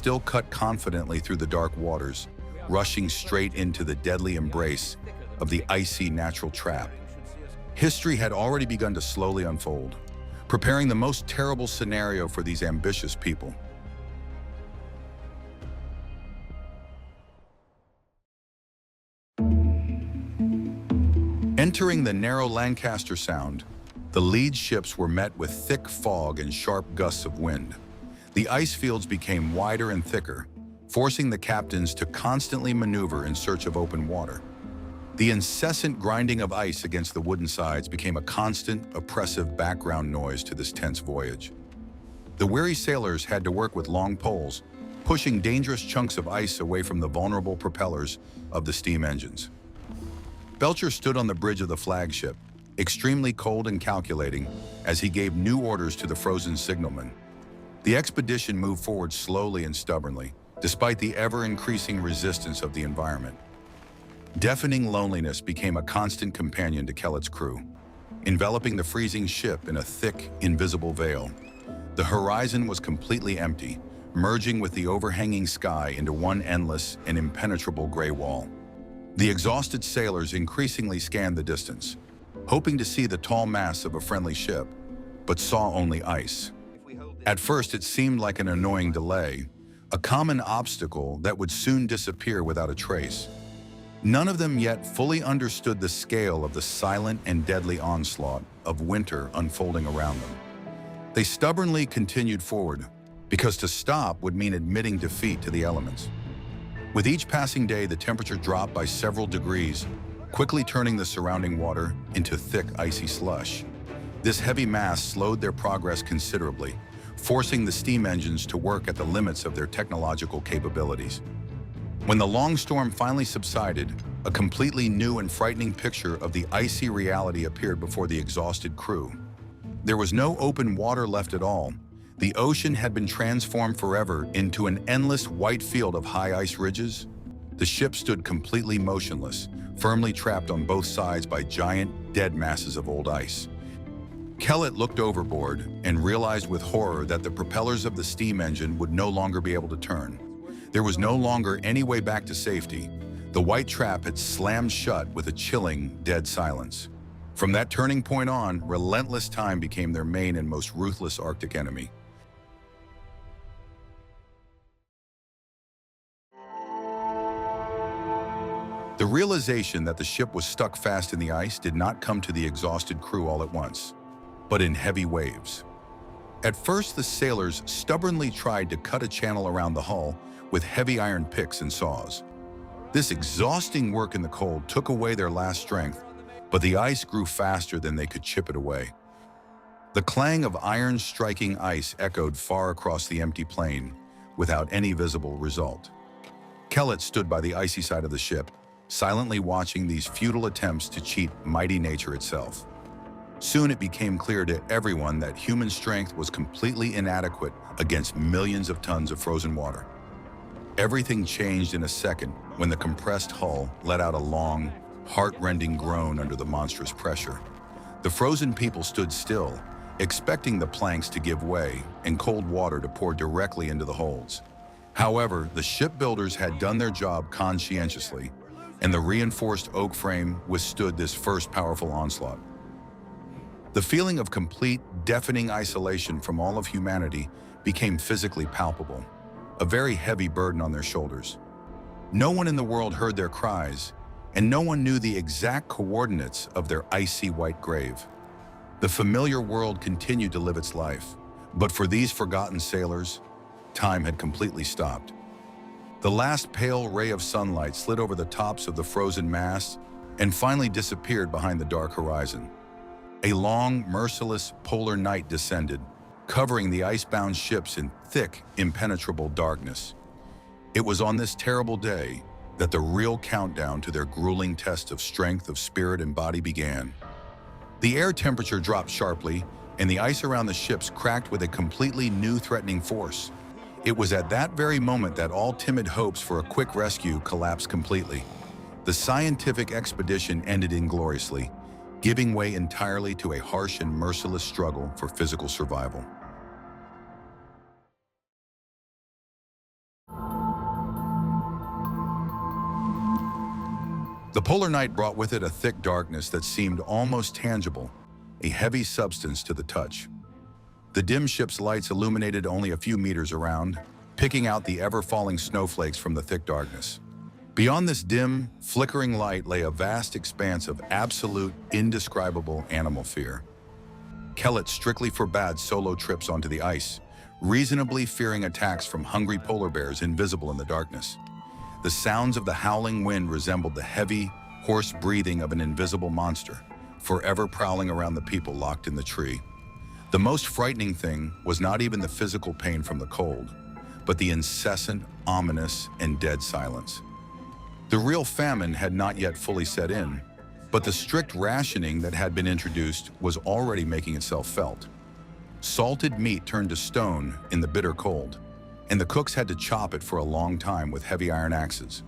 still cut confidently through the dark waters, rushing straight into the deadly embrace of the icy natural trap. History had already begun to slowly unfold, preparing the most terrible scenario for these ambitious people. Entering the narrow Lancaster Sound, the lead ships were met with thick fog and sharp gusts of wind. The ice fields became wider and thicker, forcing the captains to constantly maneuver in search of open water. The incessant grinding of ice against the wooden sides became a constant, oppressive background noise to this tense voyage. The weary sailors had to work with long poles, pushing dangerous chunks of ice away from the vulnerable propellers of the steam engines. Belcher stood on the bridge of the flagship, extremely cold and calculating, as he gave new orders to the frozen signalman. The expedition moved forward slowly and stubbornly, despite the ever-increasing resistance of the environment. Deafening loneliness became a constant companion to Kellett's crew, enveloping the freezing ship in a thick, invisible veil. The horizon was completely empty, merging with the overhanging sky into one endless and impenetrable gray wall. The exhausted sailors increasingly scanned the distance, hoping to see the tall masts of a friendly ship, but saw only ice. At first, it seemed like an annoying delay, a common obstacle that would soon disappear without a trace. None of them yet fully understood the scale of the silent and deadly onslaught of winter unfolding around them. They stubbornly continued forward, because to stop would mean admitting defeat to the elements. With each passing day, the temperature dropped by several degrees, quickly turning the surrounding water into thick, icy slush. This heavy mass slowed their progress considerably, forcing the steam engines to work at the limits of their technological capabilities. When the long storm finally subsided, a completely new and frightening picture of the icy reality appeared before the exhausted crew. There was no open water left at all. The ocean had been transformed forever into an endless white field of high ice ridges. The ship stood completely motionless, firmly trapped on both sides by giant, dead masses of old ice. Kellett looked overboard and realized with horror that the propellers of the steam engine would no longer be able to turn. There was no longer any way back to safety. The white trap had slammed shut with a chilling, dead silence. From that turning point on, relentless time became their main and most ruthless Arctic enemy. The realization that the ship was stuck fast in the ice did not come to the exhausted crew all at once, but in heavy waves. At first, the sailors stubbornly tried to cut a channel around the hull with heavy iron picks and saws. This exhausting work in the cold took away their last strength, but the ice grew faster than they could chip it away. The clang of iron striking ice echoed far across the empty plain without any visible result. Kellett stood by the icy side of the ship, silently watching these futile attempts to cheat mighty nature itself. Soon it became clear to everyone that human strength was completely inadequate against millions of tons of frozen water. Everything changed in a second when the compressed hull let out a long, heart-rending groan under the monstrous pressure. The frozen people stood still, expecting the planks to give way and cold water to pour directly into the holds. However, the shipbuilders had done their job conscientiously, and the reinforced oak frame withstood this first powerful onslaught. The feeling of complete, deafening isolation from all of humanity became physically palpable, a very heavy burden on their shoulders. No one in the world heard their cries, and no one knew the exact coordinates of their icy white grave. The familiar world continued to live its life, but for these forgotten sailors, time had completely stopped. The last pale ray of sunlight slid over the tops of the frozen masts and finally disappeared behind the dark horizon. A long, merciless polar night descended, covering the icebound ships in thick, impenetrable darkness. It was on this terrible day that the real countdown to their grueling test of strength of spirit and body began. The air temperature dropped sharply, and the ice around the ships cracked with a completely new threatening force. It was at that very moment that all timid hopes for a quick rescue collapsed completely. The scientific expedition ended ingloriously, giving way entirely to a harsh and merciless struggle for physical survival. The polar night brought with it a thick darkness that seemed almost tangible, a heavy substance to the touch. The dim ship's lights illuminated only a few meters around, picking out the ever-falling snowflakes from the thick darkness. Beyond this dim, flickering light lay a vast expanse of absolute, indescribable animal fear. Kellett strictly forbade solo trips onto the ice, reasonably fearing attacks from hungry polar bears invisible in the darkness. The sounds of the howling wind resembled the heavy, hoarse breathing of an invisible monster, forever prowling around the people locked in the tree. The most frightening thing was not even the physical pain from the cold, but the incessant, ominous, and dead silence. The real famine had not yet fully set in, but the strict rationing that had been introduced was already making itself felt. Salted meat turned to stone in the bitter cold, and the cooks had to chop it for a long time with heavy iron axes.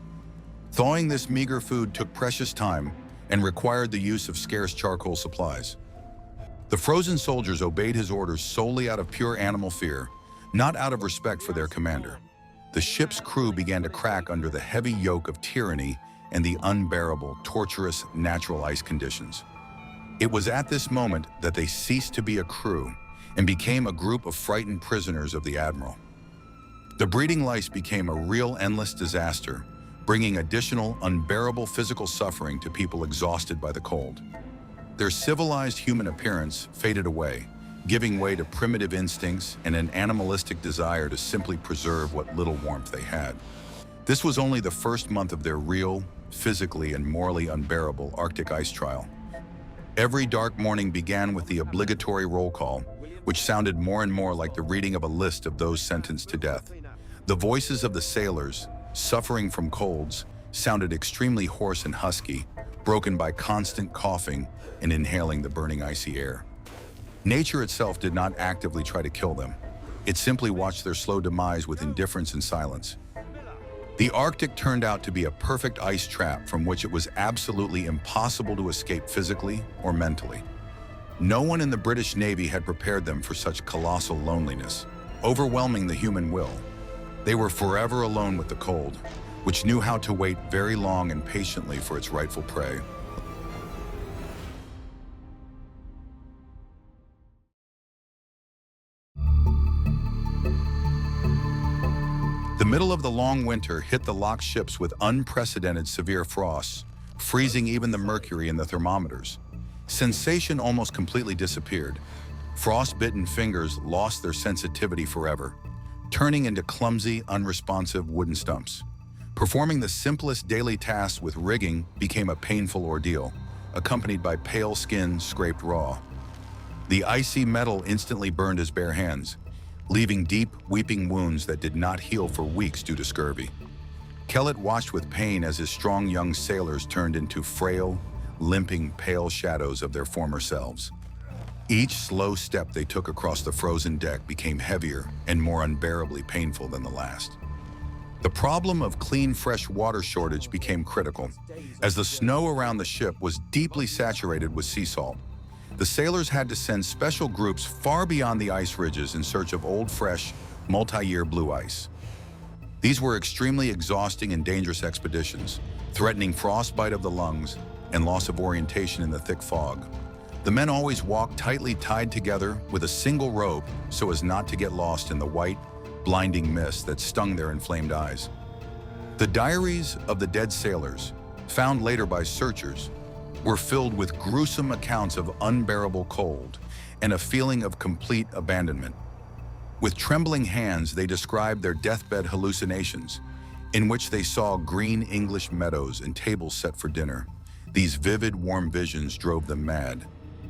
Thawing this meager food took precious time and required the use of scarce charcoal supplies. The frozen soldiers obeyed his orders solely out of pure animal fear, not out of respect for their commander. The ship's crew began to crack under the heavy yoke of tyranny and the unbearable, torturous natural ice conditions. It was at this moment that they ceased to be a crew and became a group of frightened prisoners of the admiral. The breeding lice became a real endless disaster, bringing additional, unbearable physical suffering to people exhausted by the cold. Their civilized human appearance faded away, giving way to primitive instincts and an animalistic desire to simply preserve what little warmth they had. This was only the first month of their real, physically and morally unbearable Arctic ice trial. Every dark morning began with the obligatory roll call, which sounded more and more like the reading of a list of those sentenced to death. The voices of the sailors, suffering from colds, sounded extremely hoarse and husky, broken by constant coughing and inhaling the burning icy air. Nature itself did not actively try to kill them. It simply watched their slow demise with indifference and silence. The Arctic turned out to be a perfect ice trap from which it was absolutely impossible to escape physically or mentally. No one in the British Navy had prepared them for such colossal loneliness, overwhelming the human will. They were forever alone with the cold, which knew how to wait very long and patiently for its rightful prey. The middle of the long winter hit the locked ships with unprecedented severe frosts, freezing even the mercury in the thermometers. Sensation almost completely disappeared. Frost-bitten fingers lost their sensitivity forever, turning into clumsy, unresponsive wooden stumps. Performing the simplest daily tasks with rigging became a painful ordeal, accompanied by pale skin scraped raw. The icy metal instantly burned his bare hands, leaving deep, weeping wounds that did not heal for weeks due to scurvy. Kellett watched with pain as his strong young sailors turned into frail, limping, pale shadows of their former selves. Each slow step they took across the frozen deck became heavier and more unbearably painful than the last. The problem of clean, fresh water shortage became critical, as the snow around the ship was deeply saturated with sea salt. The sailors had to send special groups far beyond the ice ridges in search of old, fresh, multi-year blue ice. These were extremely exhausting and dangerous expeditions, threatening frostbite of the lungs and loss of orientation in the thick fog. The men always walked tightly tied together with a single rope so as not to get lost in the white, blinding mist that stung their inflamed eyes. The diaries of the dead sailors, found later by searchers, were filled with gruesome accounts of unbearable cold and a feeling of complete abandonment. With trembling hands, they described their deathbed hallucinations, in which they saw green English meadows and tables set for dinner. These vivid, warm visions drove them mad,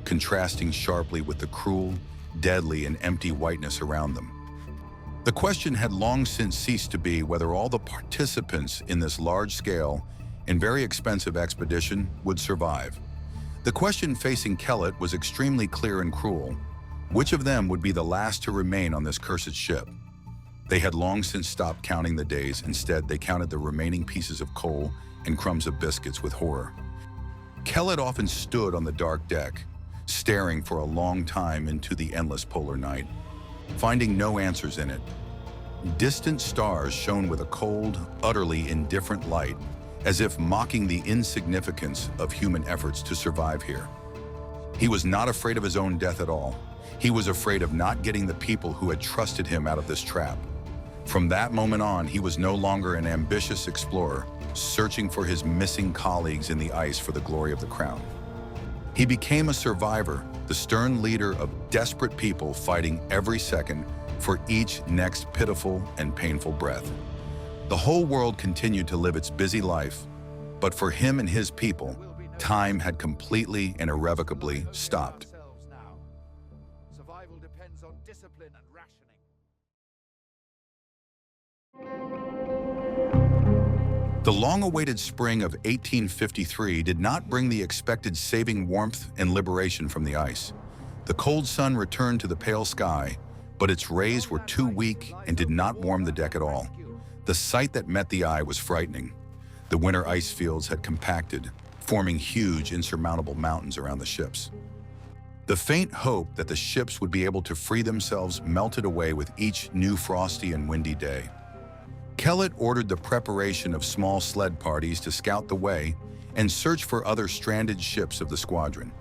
contrasting sharply with the cruel, deadly, and empty whiteness around them. The question had long since ceased to be whether all the participants in this large-scale and very expensive expedition would survive. The question facing Kellett was extremely clear and cruel. Which of them would be the last to remain on this cursed ship? They had long since stopped counting the days. Instead, they counted the remaining pieces of coal and crumbs of biscuits with horror. Kellett often stood on the dark deck, staring for a long time into the endless polar night, finding no answers in it. Distant stars shone with a cold, utterly indifferent light, as if mocking the insignificance of human efforts to survive here. He was not afraid of his own death at all. He was afraid of not getting the people who had trusted him out of this trap. From that moment on, he was no longer an ambitious explorer, searching for his missing colleagues in the ice for the glory of the crown. He became a survivor, the stern leader of desperate people fighting every second for each next pitiful and painful breath. The whole world continued to live its busy life, but for him and his people, time had completely and irrevocably stopped. Survival depends on discipline and rationing. The long-awaited spring of 1853 did not bring the expected saving warmth and liberation from the ice. The cold sun returned to the pale sky, but its rays were too weak and did not warm the deck at all. The sight that met the eye was frightening. The winter ice fields had compacted, forming huge, insurmountable mountains around the ships. The faint hope that the ships would be able to free themselves melted away with each new frosty and windy day. Kellett ordered the preparation of small sled parties to scout the way and search for other stranded ships of the squadron.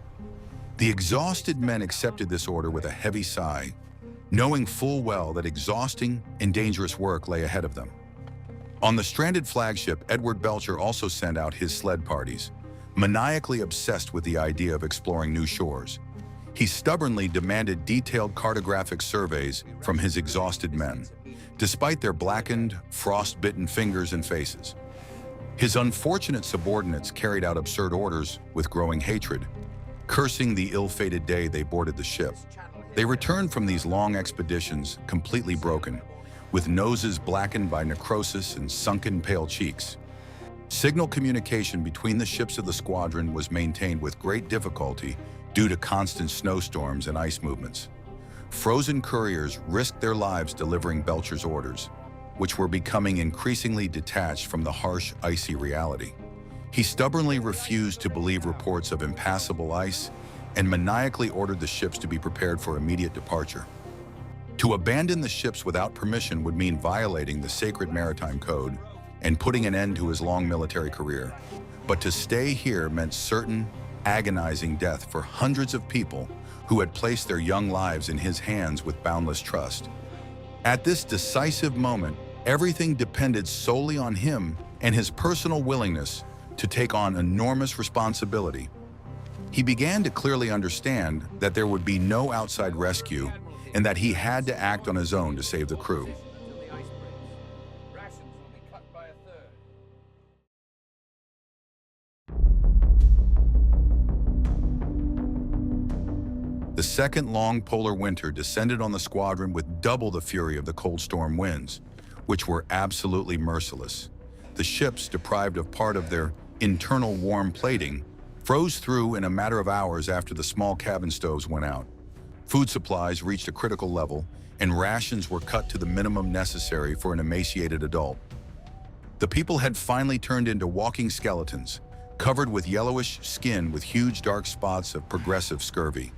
The exhausted men accepted this order with a heavy sigh, knowing full well that exhausting and dangerous work lay ahead of them. On the stranded flagship, Edward Belcher also sent out his sled parties, maniacally obsessed with the idea of exploring new shores. He stubbornly demanded detailed cartographic surveys from his exhausted men, despite their blackened, frost-bitten fingers and faces. His unfortunate subordinates carried out absurd orders with growing hatred, cursing the ill-fated day they boarded the ship. They returned from these long expeditions completely broken, with noses blackened by necrosis and sunken pale cheeks. Signal communication between the ships of the squadron was maintained with great difficulty due to constant snowstorms and ice movements. Frozen couriers risked their lives delivering Belcher's orders, which were becoming increasingly detached from the harsh, icy reality. He stubbornly refused to believe reports of impassable ice and maniacally ordered the ships to be prepared for immediate departure. To abandon the ships without permission would mean violating the sacred maritime code and putting an end to his long military career. But to stay here meant certain, agonizing death for hundreds of people who had placed their young lives in his hands with boundless trust. At this decisive moment, everything depended solely on him and his personal willingness to take on enormous responsibility. He began to clearly understand that there would be no outside rescue and that he had to act on his own to save the crew. The second long polar winter descended on the squadron with double the fury of the cold storm winds, which were absolutely merciless. The ships, deprived of part of their internal warm plating, froze through in a matter of hours after the small cabin stoves went out. Food supplies reached a critical level, and rations were cut to the minimum necessary for an emaciated adult. The people had finally turned into walking skeletons, covered with yellowish skin with huge dark spots of progressive scurvy.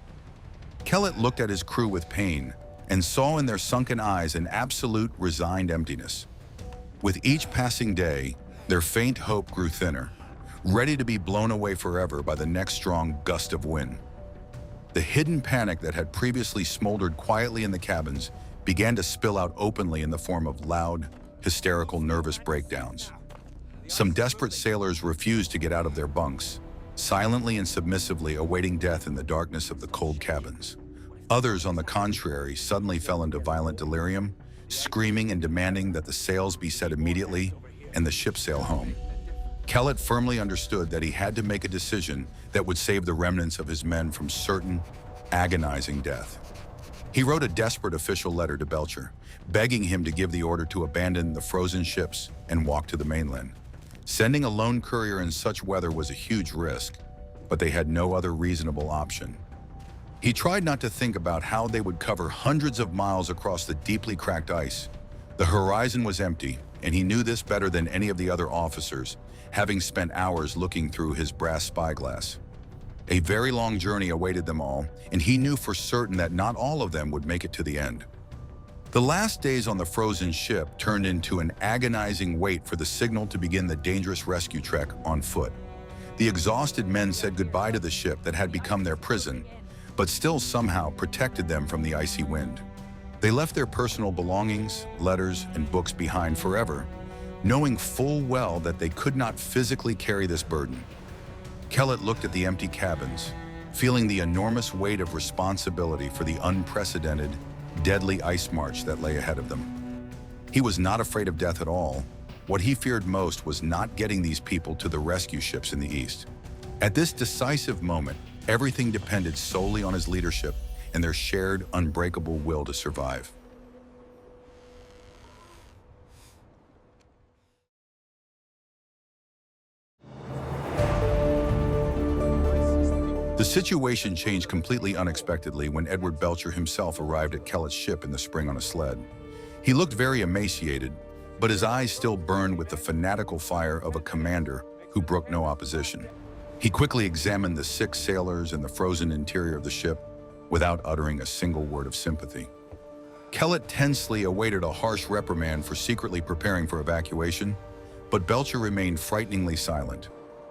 Kellett looked at his crew with pain and saw in their sunken eyes an absolute resigned emptiness. With each passing day, their faint hope grew thinner, ready to be blown away forever by the next strong gust of wind. The hidden panic that had previously smoldered quietly in the cabins began to spill out openly in the form of loud, hysterical, nervous breakdowns. Some desperate sailors refused to get out of their bunks, silently and submissively awaiting death in the darkness of the cold cabins. Others, on the contrary, suddenly fell into violent delirium, screaming and demanding that the sails be set immediately and the ship sail home. Kellett firmly understood that he had to make a decision that would save the remnants of his men from certain, agonizing death. He wrote a desperate official letter to Belcher, begging him to give the order to abandon the frozen ships and walk to the mainland. Sending a lone courier in such weather was a huge risk, but they had no other reasonable option. He tried not to think about how they would cover hundreds of miles across the deeply cracked ice. The horizon was empty, and he knew this better than any of the other officers, having spent hours looking through his brass spyglass. A very long journey awaited them all, and he knew for certain that not all of them would make it to the end. The last days on the frozen ship turned into an agonizing wait for the signal to begin the dangerous rescue trek on foot. The exhausted men said goodbye to the ship that had become their prison, but still somehow protected them from the icy wind. They left their personal belongings, letters, and books behind forever, knowing full well that they could not physically carry this burden. Kellett looked at the empty cabins, feeling the enormous weight of responsibility for the unprecedented, deadly ice march that lay ahead of them. He was not afraid of death at all. What he feared most was not getting these people to the rescue ships in the east. At this decisive moment, everything depended solely on his leadership and their shared, unbreakable will to survive. The situation changed completely unexpectedly when Edward Belcher himself arrived at Kellett's ship in the spring on a sled. He looked very emaciated, but his eyes still burned with the fanatical fire of a commander who brooked no opposition. He quickly examined the sick sailors and the frozen interior of the ship without uttering a single word of sympathy. Kellett tensely awaited a harsh reprimand for secretly preparing for evacuation, but Belcher remained frighteningly silent.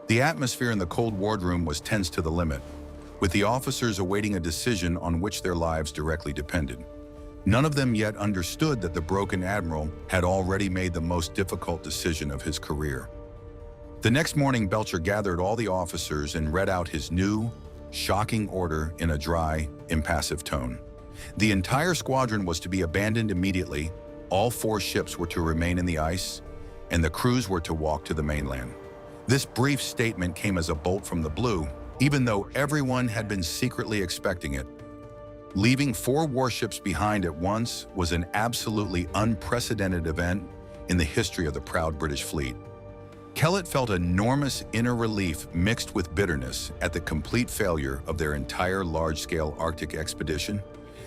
The atmosphere in the cold wardroom was tense to the limit, with the officers awaiting a decision on which their lives directly depended. None of them yet understood that the broken admiral had already made the most difficult decision of his career. The next morning, Belcher gathered all the officers and read out his new, shocking order in a dry, impassive tone. The entire squadron was to be abandoned immediately, all 4 ships were to remain in the ice, and the crews were to walk to the mainland. This brief statement came as a bolt from the blue, even though everyone had been secretly expecting it. Leaving 4 warships behind at once was an absolutely unprecedented event in the history of the proud British fleet. Kellett felt enormous inner relief mixed with bitterness at the complete failure of their entire large-scale Arctic expedition.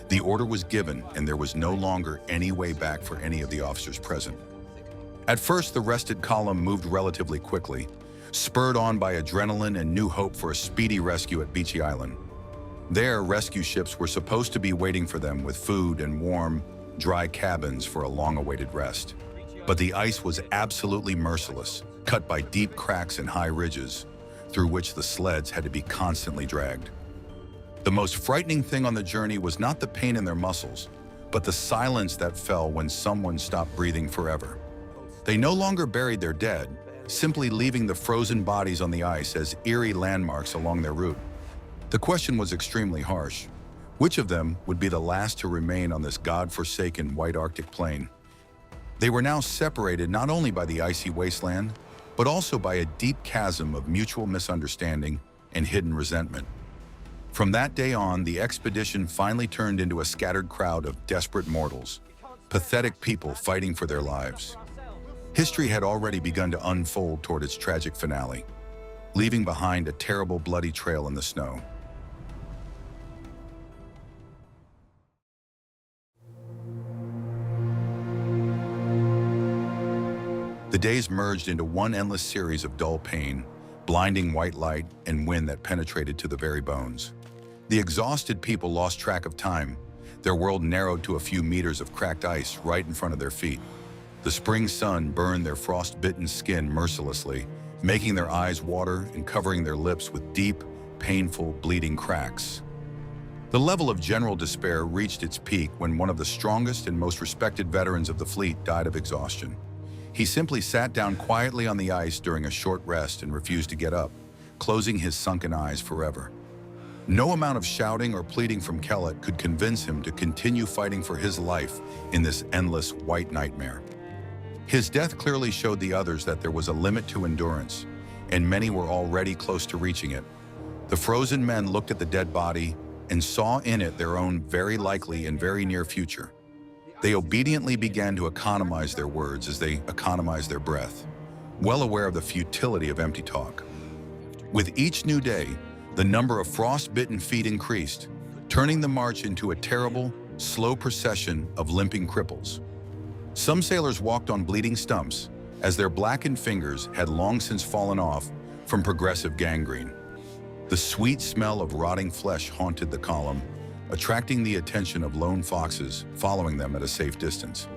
The order was given, and there was no longer any way back for any of the officers present. At first, the rested column moved relatively quickly, spurred on by adrenaline and new hope for a speedy rescue at Beechy Island. There, rescue ships were supposed to be waiting for them with food and warm, dry cabins for a long-awaited rest. But the ice was absolutely merciless, cut by deep cracks and high ridges, through which the sleds had to be constantly dragged. The most frightening thing on the journey was not the pain in their muscles, but the silence that fell when someone stopped breathing forever. They no longer buried their dead, simply leaving the frozen bodies on the ice as eerie landmarks along their route. The question was extremely harsh. Which of them would be the last to remain on this god-forsaken white Arctic plain? They were now separated not only by the icy wasteland, but also by a deep chasm of mutual misunderstanding and hidden resentment. From that day on, the expedition finally turned into a scattered crowd of desperate mortals, pathetic people fighting for their lives. History had already begun to unfold toward its tragic finale, leaving behind a terrible bloody trail in the snow. The days merged into one endless series of dull pain, blinding white light, and wind that penetrated to the very bones. The exhausted people lost track of time. Their world narrowed to a few meters of cracked ice right in front of their feet. The spring sun burned their frost-bitten skin mercilessly, making their eyes water and covering their lips with deep, painful, bleeding cracks. The level of general despair reached its peak when one of the strongest and most respected veterans of the fleet died of exhaustion. He simply sat down quietly on the ice during a short rest and refused to get up, closing his sunken eyes forever. No amount of shouting or pleading from Kellett could convince him to continue fighting for his life in this endless white nightmare. His death clearly showed the others that there was a limit to endurance, and many were already close to reaching it. The frozen men looked at the dead body and saw in it their own very likely and very near future. They obediently began to economize their words as they economized their breath, well aware of the futility of empty talk. With each new day, the number of frost-bitten feet increased, turning the march into a terrible, slow procession of limping cripples. Some sailors walked on bleeding stumps, as their blackened fingers had long since fallen off from progressive gangrene. The sweet smell of rotting flesh haunted the column, attracting the attention of lone foxes following them at a safe distance.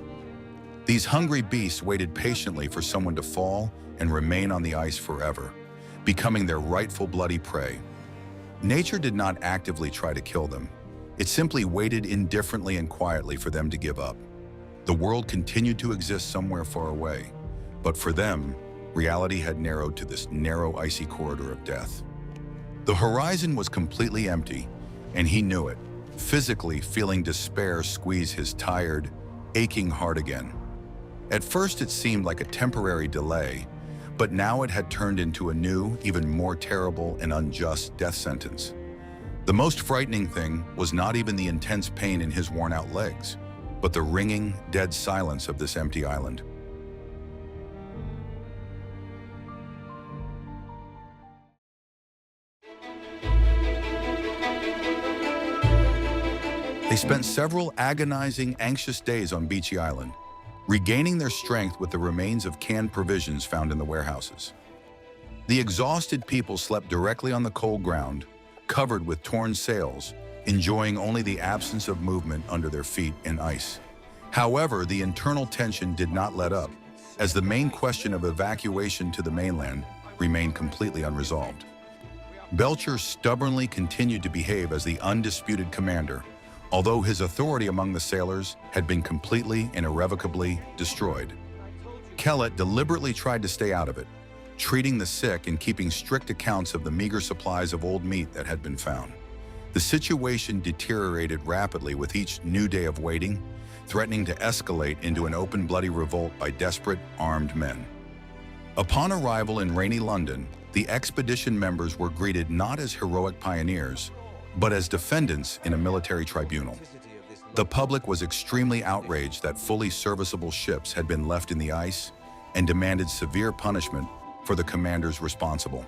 These hungry beasts waited patiently for someone to fall and remain on the ice forever, becoming their rightful bloody prey. Nature did not actively try to kill them. It simply waited indifferently and quietly for them to give up. The world continued to exist somewhere far away, but for them, reality had narrowed to this narrow, icy corridor of death. The horizon was completely empty, and he knew it, physically feeling despair squeeze his tired, aching heart again. At first it seemed like a temporary delay, but now it had turned into a new, even more terrible and unjust death sentence. The most frightening thing was not even the intense pain in his worn-out legs, but the ringing, dead silence of this empty island. They spent several agonizing, anxious days on Beachy Island, regaining their strength with the remains of canned provisions found in the warehouses. The exhausted people slept directly on the cold ground, covered with torn sails, enjoying only the absence of movement under their feet in ice. However, the internal tension did not let up, as the main question of evacuation to the mainland remained completely unresolved. Belcher stubbornly continued to behave as the undisputed commander, although his authority among the sailors had been completely and irrevocably destroyed. Kellett deliberately tried to stay out of it, treating the sick and keeping strict accounts of the meager supplies of old meat that had been found. The situation deteriorated rapidly with each new day of waiting, threatening to escalate into an open bloody revolt by desperate, armed men. Upon arrival in rainy London, the expedition members were greeted not as heroic pioneers, but as defendants in a military tribunal. The public was extremely outraged that fully serviceable ships had been left in the ice and demanded severe punishment for the commanders responsible.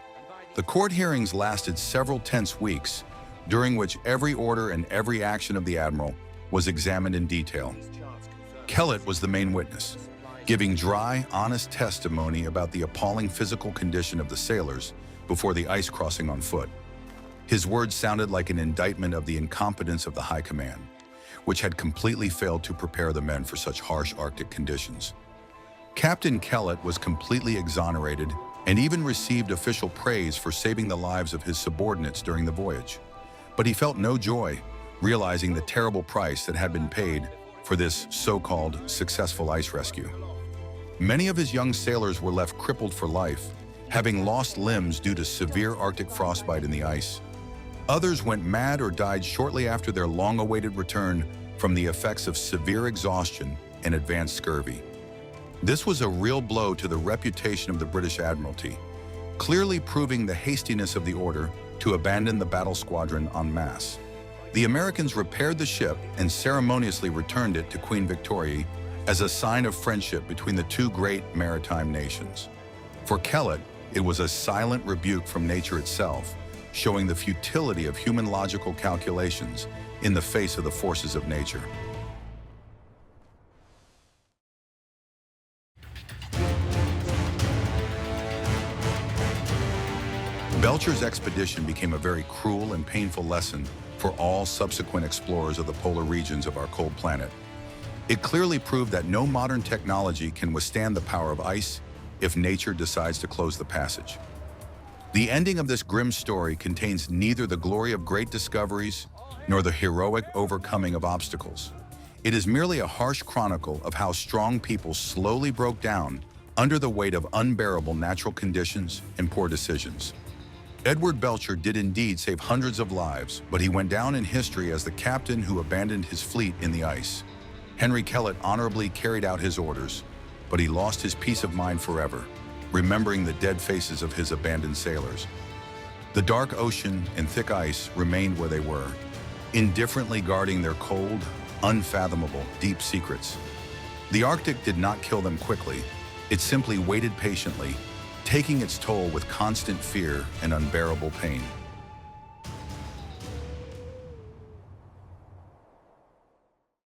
The court hearings lasted several tense weeks, during which every order and every action of the admiral was examined in detail. Kellett was the main witness, giving dry, honest testimony about the appalling physical condition of the sailors before the ice crossing on foot. His words sounded like an indictment of the incompetence of the High Command, which had completely failed to prepare the men for such harsh Arctic conditions. Captain Kellett was completely exonerated and even received official praise for saving the lives of his subordinates during the voyage. But he felt no joy, realizing the terrible price that had been paid for this so-called successful ice rescue. Many of his young sailors were left crippled for life, having lost limbs due to severe Arctic frostbite in the ice. Others went mad or died shortly after their long-awaited return from the effects of severe exhaustion and advanced scurvy. This was a real blow to the reputation of the British Admiralty, clearly proving the hastiness of the order to abandon the battle squadron en masse. The Americans repaired the ship and ceremoniously returned it to Queen Victoria as a sign of friendship between the two great maritime nations. For Kellett, it was a silent rebuke from nature itself, showing the futility of human logical calculations in the face of the forces of nature. Belcher's expedition became a very cruel and painful lesson for all subsequent explorers of the polar regions of our cold planet. It clearly proved that no modern technology can withstand the power of ice if nature decides to close the passage. The ending of this grim story contains neither the glory of great discoveries nor the heroic overcoming of obstacles. It is merely a harsh chronicle of how strong people slowly broke down under the weight of unbearable natural conditions and poor decisions. Edward Belcher did indeed save hundreds of lives, but he went down in history as the captain who abandoned his fleet in the ice. Henry Kellett honorably carried out his orders, but he lost his peace of mind forever, remembering the dead faces of his abandoned sailors. The dark ocean and thick ice remained where they were, indifferently guarding their cold, unfathomable, deep secrets. The Arctic did not kill them quickly. It simply waited patiently, taking its toll with constant fear and unbearable pain.